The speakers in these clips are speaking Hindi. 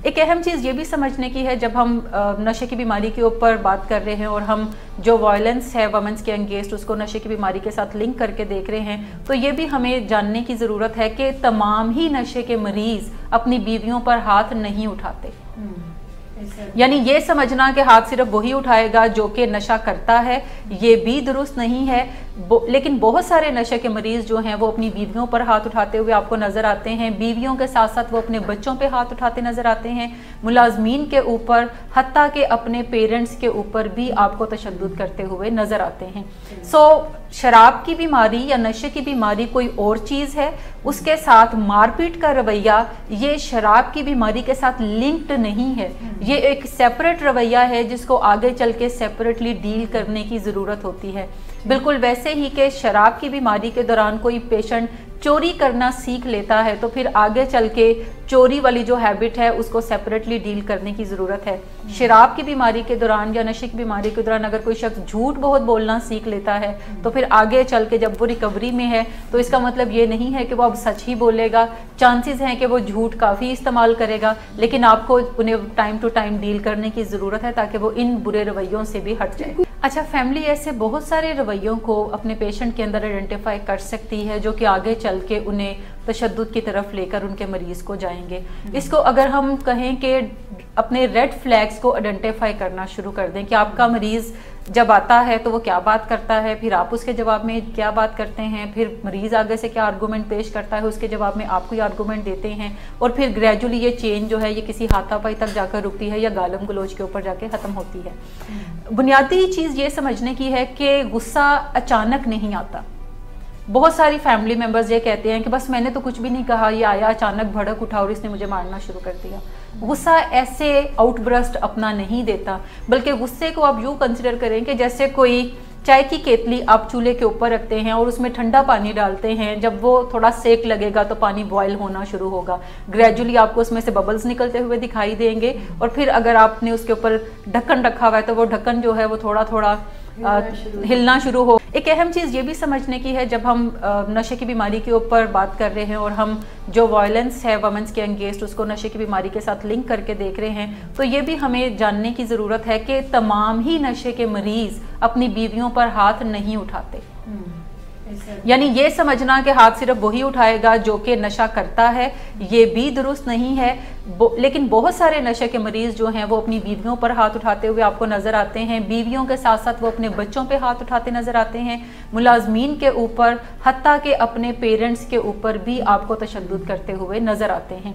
एक अहम चीज़ ये भी समझने की है, जब हम नशे की बीमारी के ऊपर बात कर रहे हैं और हम जो वायलेंस है वमेंस के अगेंस्ट उसको नशे की बीमारी के साथ लिंक करके देख रहे हैं, तो ये भी हमें जानने की ज़रूरत है कि तमाम ही नशे के मरीज़ अपनी बीवियों पर हाथ नहीं उठाते। यानी ये समझना कि हाथ सिर्फ वही उठाएगा जो कि नशा करता है, ये भी दुरुस्त नहीं है। लेकिन बहुत सारे नशे के मरीज जो हैं वो अपनी बीवियों पर हाथ उठाते हुए आपको नजर आते हैं। बीवियों के साथ साथ वो अपने बच्चों पे हाथ उठाते नजर आते हैं, मुलाजमीन के ऊपर, हत्ता के अपने पेरेंट्स के ऊपर भी आपको तशद्दुद करते हुए नजर आते हैं। शराब की बीमारी या नशे की बीमारी कोई और चीज़ है, उसके साथ मारपीट का रवैया ये शराब की बीमारी के साथ लिंक्ड नहीं है। ये एक सेपरेट रवैया है जिसको आगे चल के सेपरेटली डील करने की ज़रूरत होती है। बिल्कुल वैसे ही कि शराब की बीमारी के दौरान कोई पेशेंट चोरी करना सीख लेता है तो फिर आगे चल के चोरी वाली जो हैबिट है उसको सेपरेटली डील करने की ज़रूरत है। शराब की बीमारी के दौरान या नशे की बीमारी के दौरान अगर कोई शख्स झूठ बहुत बोलना सीख लेता है तो फिर आगे चल के जब वो रिकवरी में है तो इसका मतलब ये नहीं है कि वो अब सच ही बोलेगा। चांसेस हैं कि वो झूठ काफ़ी इस्तेमाल करेगा, लेकिन आपको उन्हें टाइम टू टाइम डील करने की ज़रूरत है ताकि वो इन बुरे रवैयों से भी हट जाए। अच्छा, फैमिली ऐसे बहुत सारे रवैयों को अपने पेशेंट के अंदर आइडेंटिफाई कर सकती है जो कि आगे चल के उन्हें तशद्दुद की तरफ लेकर उनके मरीज़ को जाएंगे। इसको अगर हम कहें कि अपने रेड फ्लैग्स को आइडेंटिफाई करना शुरू कर दें कि आपका मरीज़ जब आता है तो वो क्या बात करता है, फिर आप उसके जवाब में क्या बात करते हैं, फिर मरीज़ आगे से क्या आर्गूमेंट पेश करता है, उसके जवाब में आप कोई आर्गूमेंट देते हैं, और फिर ग्रेजुअली ये चेन जो है ये किसी हाथापाई तक जाकर रुकती है या गालम गलोच के ऊपर जाके ख़त्म होती है। बुनियादी चीज़ ये समझने की है कि गुस्सा अचानक नहीं आता। बहुत सारी फैमिली मेम्बर्स ये कहते हैं कि बस मैंने तो कुछ भी नहीं कहा, ये आया अचानक भड़क उठा और इसने मुझे मारना शुरू कर दिया। गुस्सा ऐसे आउटब्रस्ट अपना नहीं देता, बल्कि गुस्से को आप यूँ कंसिडर करें कि जैसे कोई चाय की केतली आप चूल्हे के ऊपर रखते हैं और उसमें ठंडा पानी डालते हैं। जब वो थोड़ा सेक लगेगा तो पानी बॉयल होना शुरू होगा, ग्रेजुअली आपको उसमें से बबल्स निकलते हुए दिखाई देंगे, और फिर अगर आपने उसके ऊपर ढक्कन रखा हुआ है तो वो ढक्कन जो है वो थोड़ा थोड़ा हिलना शुरू हो। एक अहम चीज़ ये भी समझने की है, जब हम नशे की बीमारी के ऊपर बात कर रहे हैं और हम जो वायलेंस है वमेंस के अगेंस्ट उसको नशे की बीमारी के साथ लिंक करके देख रहे हैं, तो ये भी हमें जानने की ज़रूरत है कि तमाम ही नशे के मरीज़ अपनी बीवियों पर हाथ नहीं उठाते। यानी ये समझना कि हाथ सिर्फ वही उठाएगा जो कि नशा करता है, ये भी दुरुस्त नहीं है। लेकिन बहुत सारे नशे के मरीज जो हैं वो अपनी बीवियों पर हाथ उठाते हुए आपको नजर आते हैं। बीवियों के साथ साथ वो अपने बच्चों पे हाथ उठाते नजर आते हैं, मुलाजमीन के ऊपर, हत्ता के अपने पेरेंट्स के ऊपर भी आपको तशद्दुद करते हुए नजर आते हैं।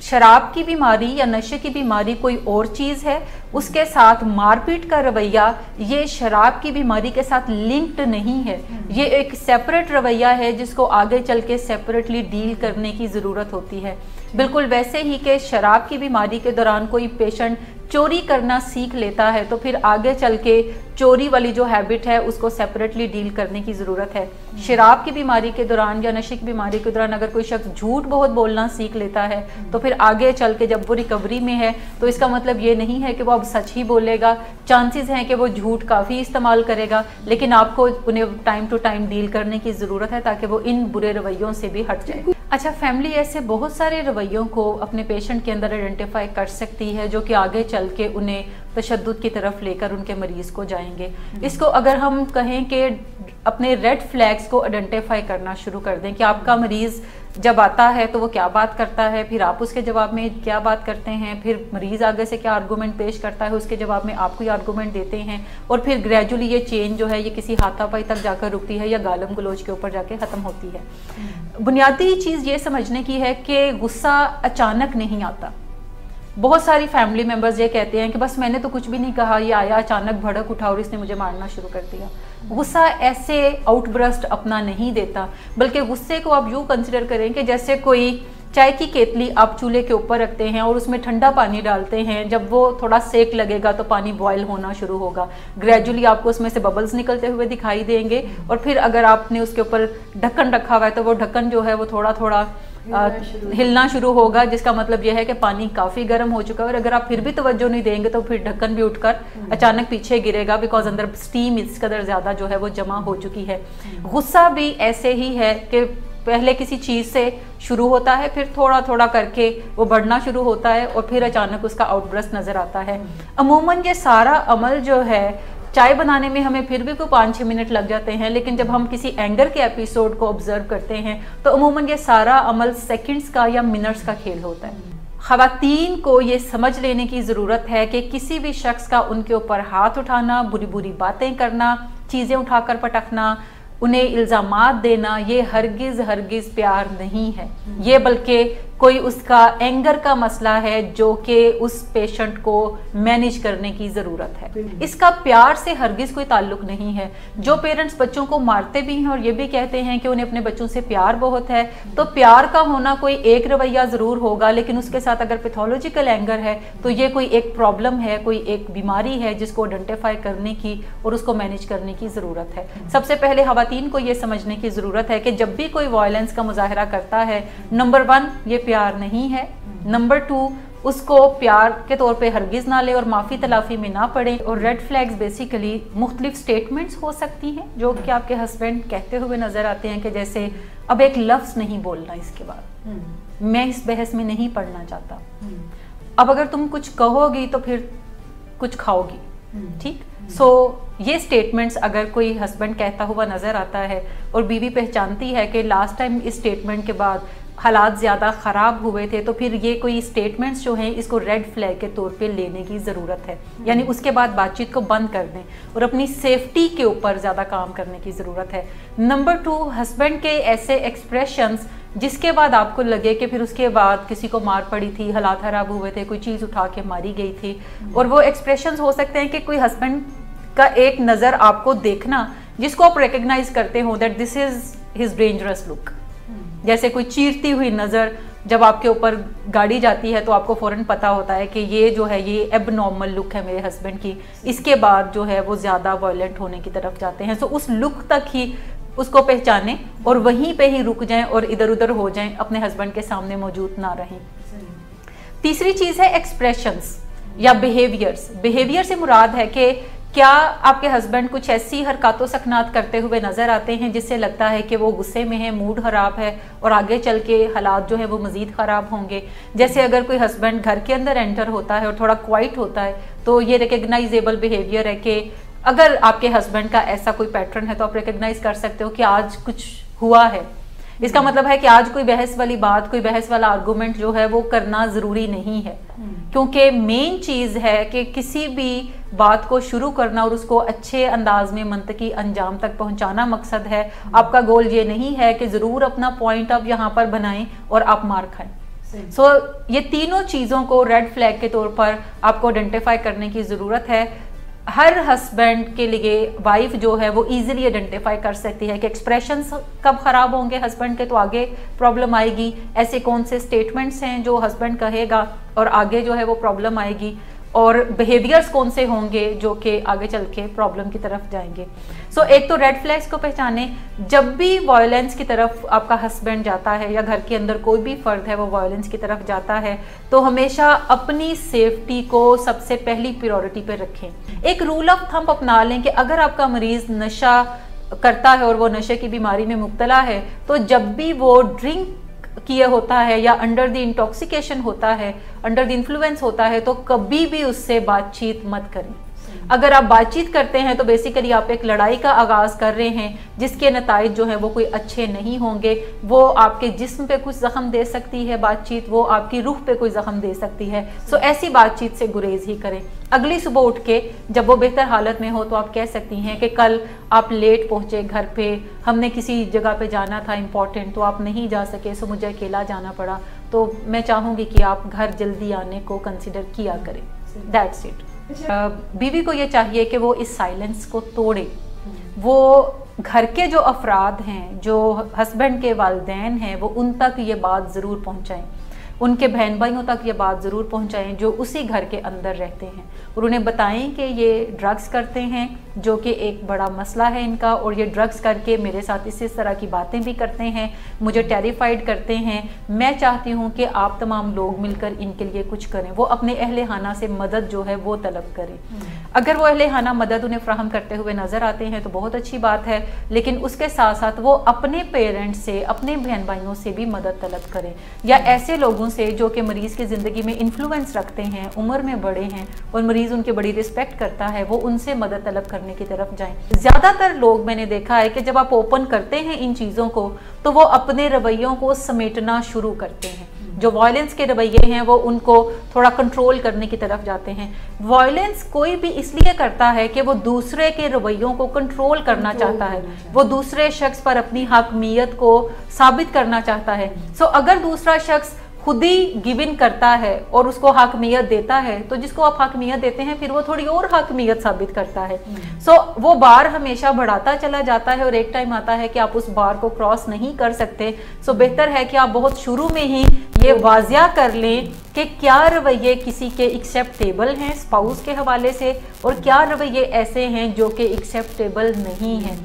शराब की बीमारी या नशे की बीमारी कोई और चीज़ है, उसके साथ मारपीट का रवैया ये शराब की बीमारी के साथ लिंक्ड नहीं है। ये एक सेपरेट रवैया है जिसको आगे चल के सेपरेटली डील करने की ज़रूरत होती है। बिल्कुल वैसे ही कि शराब की बीमारी के दौरान कोई पेशेंट चोरी करना सीख लेता है तो फिर आगे चल के चोरी वाली जो हैबिट है उसको सेपरेटली डील करने की ज़रूरत है। शराब की बीमारी के दौरान या नशे की बीमारी के दौरान अगर कोई शख्स झूठ बहुत बोलना सीख लेता है तो फिर आगे चल के जब वो रिकवरी में है तो इसका मतलब ये नहीं है कि वो अब सच ही बोलेगा। चांसेस हैं कि वो झूठ काफ़ी इस्तेमाल करेगा, लेकिन आपको उन्हें टाइम टू टाइम डील करने की ज़रूरत है ताकि वो इन बुरे रवैयों से भी हट जाए। अच्छा, फैमिली ऐसे बहुत सारे रवैयों को अपने पेशेंट के अंदर आइडेंटिफाई कर सकती है जो कि आगे चल के उन्हें तशद्दुद की तरफ लेकर उनके मरीज़ को जाएंगे। इसको अगर हम कहें कि अपने रेड फ्लैग्स को आइडेंटिफाई करना शुरू कर दें कि आपका मरीज़ जब आता है तो वो क्या बात करता है, फिर आप उसके जवाब में क्या बात करते हैं, फिर मरीज़ आगे से क्या आर्गूमेंट पेश करता है, उसके जवाब में आप कोई आर्गूमेंट देते हैं, और फिर ग्रेजुअली ये चेन जो है ये किसी हाथापाई तक जाकर रुकती है या गालम गलोच के ऊपर जाके ख़त्म होती है। बुनियादी चीज़ ये समझने की है कि गुस्सा अचानक नहीं आता। बहुत सारी फैमिली मेम्बर्स ये कहते हैं कि बस मैंने तो कुछ भी नहीं कहा, ये आया अचानक भड़क उठा और इसने मुझे मारना शुरू कर दिया। गुस्सा ऐसे आउटब्रस्ट अपना नहीं देता, बल्कि गुस्से को आप यूँ कंसिडर करें कि जैसे कोई चाय की केतली आप चूल्हे के ऊपर रखते हैं और उसमें ठंडा पानी डालते हैं। जब वो थोड़ा सेक लगेगा तो पानी बॉयल होना शुरू होगा, ग्रेजुअली आपको उसमें से बबल्स निकलते हुए दिखाई देंगे, और फिर अगर आपने उसके ऊपर ढक्कन रखा हुआ है तो वो ढक्कन जो है वो थोड़ा थोड़ा हिलना शुरू होगा, जिसका मतलब यह है कि पानी काफ़ी गर्म हो चुका है। और अगर आप फिर भी तवज्जो नहीं देंगे तो फिर ढक्कन भी उठकर अचानक पीछे गिरेगा, बिकॉज अंदर स्टीम इस कदर ज़्यादा जो है वो जमा हो चुकी है। गुस्सा भी ऐसे ही है कि पहले किसी चीज़ से शुरू होता है, फिर थोड़ा थोड़ा करके वो बढ़ना शुरू होता है और फिर अचानक उसका आउटब्रस्ट नज़र आता है। अमूमन ये सारा अमल जो है, चाय बनाने में हमें फिर भी कोई 5-6 मिनट लग जाते हैं, लेकिन जब हम किसी एंगर के एपिसोड को ऑब्जर्व करते हैं तो अमूमन ये सारा अमल सेकंड्स का या मिनट्स का खेल होता है। ख़वातीन को ये समझ लेने की ज़रूरत है कि किसी भी शख्स का उनके ऊपर हाथ उठाना, बुरी बुरी बातें करना, चीज़ें उठाकर पटकना, उन्हें इल्ज़ामात देना, ये हरगिज़ प्यार नहीं है। ये बल्कि कोई उसका एंगर का मसला है जो कि उस पेशेंट को मैनेज करने की ज़रूरत है। इसका प्यार से हरगिज़ कोई ताल्लुक नहीं है। जो पेरेंट्स बच्चों को मारते भी हैं और ये भी कहते हैं कि उन्हें अपने बच्चों से प्यार बहुत है, तो प्यार का होना कोई एक रवैया ज़रूर होगा, लेकिन उसके साथ अगर पैथोलॉजिकल एंगर है तो ये कोई एक प्रॉब्लम है, कोई एक बीमारी है जिसको आइडेंटिफाई करने की और उसको मैनेज करने की ज़रूरत है। सबसे पहले ख़वातीन को ये समझने की ज़रूरत है कि जब भी कोई वायलेंस का मुजाहरा करता है, नंबर 1 ये प्यार नहीं है, नंबर 2 उसको प्यार के तौर पे हरगिज़ ना ले और माफ़ी तलाफ़ी में ना पड़े। और रेड फ्लैग्स बेसिकली मुख्तलिफ स्टेटमेंट्स हो सकती हैं जो कि आपके हस्बैंड कहते हुए नज़र आते हैं कि जैसे अब एक लफ्ज़ नहीं बोलना, इसके बाद मैं इस बहस में नहीं पढ़ना चाहता, अब अगर तुम कुछ कहोगी तो फिर कुछ खाओगी, ठीक। सो ये स्टेटमेंट्स अगर कोई हस्बैंड कहता हुआ नज़र आता है और बीवी पहचानती है कि लास्ट टाइम इस स्टेटमेंट के बाद हालात ज़्यादा ख़राब हुए थे, तो फिर ये कोई स्टेटमेंट्स जो हैं इसको रेड फ्लैग के तौर पे लेने की ज़रूरत है। यानी उसके बाद बातचीत को बंद कर दें और अपनी सेफ्टी के ऊपर ज़्यादा काम करने की ज़रूरत है। नंबर 2, हस्बैंड के ऐसे एक्सप्रेशंस जिसके बाद आपको लगे कि फिर उसके बाद किसी को मार पड़ी थी, हालात ख़राब हुए थे, कोई चीज़ उठा के मारी गई थी, और वो एक्सप्रेशंस हो सकते हैं कि कोई हस्बैंड का एक नज़र आपको देखना जिसको आप रिकग्नाइज करते हो that this is his dangerous look. जैसे कोई चीरती हुई नज़र जब आपके ऊपर गाड़ी जाती है तो आपको फ़ौरन पता होता है कि ये जो है ये एबनॉर्मल लुक है मेरे हस्बैंड की, इसके बाद जो है वो ज़्यादा वायलेंट होने की तरफ जाते हैं। सो उस लुक तक ही उसको पहचानें और वहीं पे ही रुक जाएं और इधर उधर हो जाएं, अपने हस्बैंड के सामने मौजूद ना रहें। तीसरी चीज़ है एक्सप्रेशंस या बिहेवियर्स। बिहेवियर से मुराद है कि क्या आपके हस्बैंड कुछ ऐसी हरकतों सकनात करते हुए नज़र आते हैं जिससे लगता है कि वो गुस्से में है, मूड ख़राब है और आगे चल के हालात जो है वो मज़ीद ख़राब होंगे। जैसे अगर कोई हस्बैंड घर के अंदर एंटर होता है और थोड़ा क्वाइट होता है तो ये रिकग्नाइजेबल बिहेवियर है कि अगर आपके हस्बैंड का ऐसा कोई पैटर्न है तो आप रिकग्नाइज कर सकते हो कि आज कुछ हुआ है। इसका मतलब है कि आज कोई बहस वाली बात, कोई बहस वाला आर्गूमेंट जो है वो करना ज़रूरी नहीं है, क्योंकि मेन चीज़ है कि किसी भी बात को शुरू करना और उसको अच्छे अंदाज में मंतकी अंजाम तक पहुंचाना मकसद है। आपका गोल ये नहीं है कि ज़रूर अपना पॉइंट आप यहाँ पर बनाएं और आप मार खाएं। सो ये तीनों चीज़ों को रेड फ्लैग के तौर पर आपको आइडेंटिफाई करने की ज़रूरत है। हर हस्बैंड के लिए वाइफ जो है वो इजीली आइडेंटिफाई कर सकती है कि एक्सप्रेशंस कब ख़राब होंगे हस्बैंड के तो आगे प्रॉब्लम आएगी, ऐसे कौन से स्टेटमेंट्स हैं जो हस्बैंड कहेगा और आगे जो है वो प्रॉब्लम आएगी, और बिहेवियर्स कौन से होंगे जो कि आगे चल के प्रॉब्लम की तरफ जाएंगे। सो एक तो रेड फ्लैग्स को पहचाने। जब भी वायलेंस की तरफ आपका हस्बैंड जाता है या घर के अंदर कोई भी फ़र्द है वो वायलेंस की तरफ जाता है तो हमेशा अपनी सेफ्टी को सबसे पहली प्रायोरिटी पे रखें। एक रूल ऑफ थंब अपना लें कि अगर आपका मरीज़ नशा करता है और वो नशे की बीमारी में मुब्तला है तो जब भी वो ड्रिंक किया होता है या अंडर द इंटॉक्सिकेशन होता है, अंडर द इन्फ्लुएंस होता है, तो कभी भी उससे बातचीत मत करें। अगर आप बातचीत करते हैं तो बेसिकली आप एक लड़ाई का आगाज़ कर रहे हैं जिसके नताइज जो है वो कोई अच्छे नहीं होंगे। वो आपके जिस्म पे कुछ ज़ख्म दे सकती है बातचीत, वो आपकी रूह पे कोई ज़ख्म दे सकती है। सो ऐसी बातचीत से गुरेज ही करें। अगली सुबह उठ के जब वो बेहतर हालत में हो तो आप कह सकती हैं कि कल आप लेट पहुँचे घर पे, हमने किसी जगह पे जाना था इम्पॉर्टेंट तो आप नहीं जा सके, सो मुझे अकेला जाना पड़ा, तो मैं चाहूँगी कि आप घर जल्दी आने को कंसिडर किया करें। That's it. बीवी को ये चाहिए कि वो इस साइलेंस को तोड़े। वो घर के जो अफराद हैं, जो हस्बैंड के वालिदैन हैं, वो उन तक ये बात ज़रूर पहुँचाएं। उनके बहन भाइयों तक ये बात ज़रूर पहुंचाएं जो उसी घर के अंदर रहते हैं, और उन्हें बताएं कि ये ड्रग्स करते हैं, जो कि एक बड़ा मसला है इनका, और ये ड्रग्स करके मेरे साथ इस तरह की बातें भी करते हैं, मुझे टेरिफाइड करते हैं। मैं चाहती हूँ कि आप तमाम लोग मिलकर इनके लिए कुछ करें। वो अपने अहले खाना से मदद जो है वो तलब करें। अगर वो अहले खाना मदद उन्हें फ्राहम करते हुए नजर आते हैं तो बहुत अच्छी बात है, लेकिन उसके साथ साथ वो अपने पेरेंट्स से, अपने बहन भाइयों से भी मदद तलब करें, या ऐसे लोगों से जो कि मरीज़ की ज़िंदगी में इन्फ्लुएंस रखते हैं, उम्र में बड़े हैं और मरीज़ उनकी बड़ी रिस्पेक्ट करता है, वो उनसे मदद तलब करने की तरफ जाएं। ज़्यादातर लोग मैंने देखा है कि जब आप ओपन करते हैं इन चीज़ों को तो वो अपने रवैयों को समेटना शुरू करते हैं। जो वायलेंस के रवैये हैं वो उनको थोड़ा कंट्रोल करने की तरफ जाते हैं। वायलेंस कोई भी इसलिए करता है कि वो दूसरे के रवैयों को कंट्रोल करना चाहता है, वो दूसरे शख्स पर अपनी हकमियत को साबित करना चाहता है। सो अगर दूसरा शख्स खुद ही गिव इन करता है और उसको हकमियत देता है, तो जिसको आप हकमियत देते हैं फिर वो थोड़ी और हकमियत साबित करता है। सो वो बार हमेशा बढ़ाता चला जाता है और एक टाइम आता है कि आप उस बार को क्रॉस नहीं कर सकते। सो बेहतर है कि आप बहुत शुरू में ही ये वाजिया कर लें कि क्या रवैये किसी के एक्सेप्टेबल हैं स्पाउस के हवाले से, और क्या रवैये ऐसे हैं जो कि एक्सेप्टेबल नहीं हैं।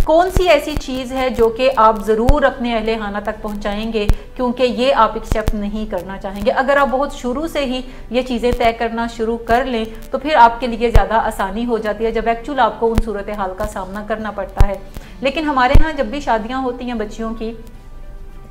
कौन सी ऐसी चीज़ है जो कि आप ज़रूर अपने अहले खाना तक पहुंचाएंगे क्योंकि ये आप एक्सेप्ट नहीं करना चाहेंगे। अगर आप बहुत शुरू से ही ये चीज़ें तय करना शुरू कर लें तो फिर आपके लिए ज़्यादा आसानी हो जाती है जब एक्चुअल आपको उन सूरत हाल का सामना करना पड़ता है। लेकिन हमारे यहाँ जब भी शादियाँ होती हैं बच्चियों की,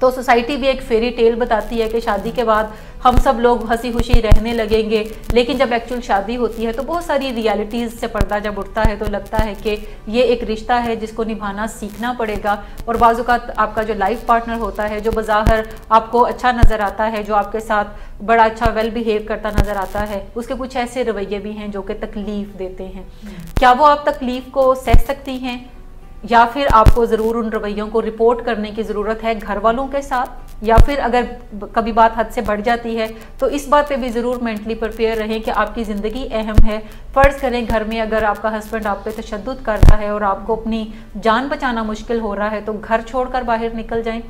तो सोसाइटी भी एक फेरी टेल बताती है कि शादी के बाद हम सब लोग हंसी खुशी रहने लगेंगे, लेकिन जब एक्चुअल शादी होती है तो बहुत सारी रियलिटीज़ से पर्दा जब उठता है तो लगता है कि ये एक रिश्ता है जिसको निभाना सीखना पड़ेगा। और बाज़-औक़ात आपका जो लाइफ पार्टनर होता है, जो बज़ाहिर आपको अच्छा नज़र आता है, जो आपके साथ बड़ा अच्छा वेल बिहेव करता नज़र आता है, उसके कुछ ऐसे रवैये भी हैं जो कि तकलीफ़ देते हैं। क्या वो आप तकलीफ़ को सह सकती हैं, या फिर आपको ज़रूर उन रवैयों को रिपोर्ट करने की ज़रूरत है घर वालों के साथ, या फिर अगर कभी बात हद से बढ़ जाती है तो इस बात पे भी ज़रूर मेंटली प्रिपेयर रहें कि आपकी ज़िंदगी अहम है। फ़र्ज़ करें घर में अगर आपका हस्बैंड आप पे तशद्दुद कर रहा है और आपको अपनी जान बचाना मुश्किल हो रहा है तो घर छोड़कर बाहर निकल जाएं।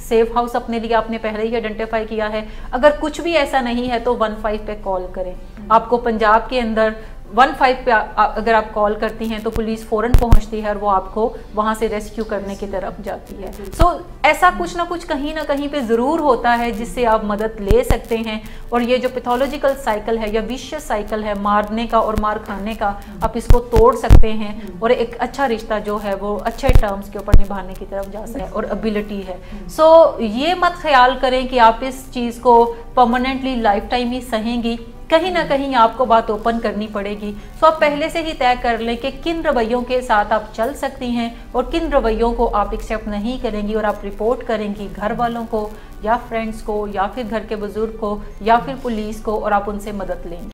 सेफ हाउस अपने लिए आपने पहले ही आइडेंटिफाई किया है। अगर कुछ भी ऐसा नहीं है तो 15 पे कॉल करें। आपको पंजाब के अंदर 15 पे अगर आप कॉल करती हैं तो पुलिस फ़ौरन पहुंचती है और वो आपको वहां से रेस्क्यू करने की तरफ जाती है। सो ऐसा कुछ ना कुछ कहीं ना कहीं पे ज़रूर होता है जिससे आप मदद ले सकते हैं। और ये जो पैथोलॉजिकल साइकिल है या विशियस साइकिल है मारने का और मार खाने का, आप इसको तोड़ सकते हैं और एक अच्छा रिश्ता जो है वो अच्छे टर्म्स के ऊपर निभाने की तरफ जा सकते हैं और एबिलिटी है। सो ये मत ख्याल करें कि आप इस चीज़ को परमानेंटली लाइफ टाइम ही सहेंगी, कहीं ना कहीं आपको बात ओपन करनी पड़ेगी। सो आप पहले से ही तय कर लें कि किन रवैयों के साथ आप चल सकती हैं और किन रवैयों को आप एक्सेप्ट नहीं करेंगी, और आप रिपोर्ट करेंगी घर वालों को या फ्रेंड्स को या फिर घर के बुजुर्ग को या फिर पुलिस को, और आप उनसे मदद लेंगी।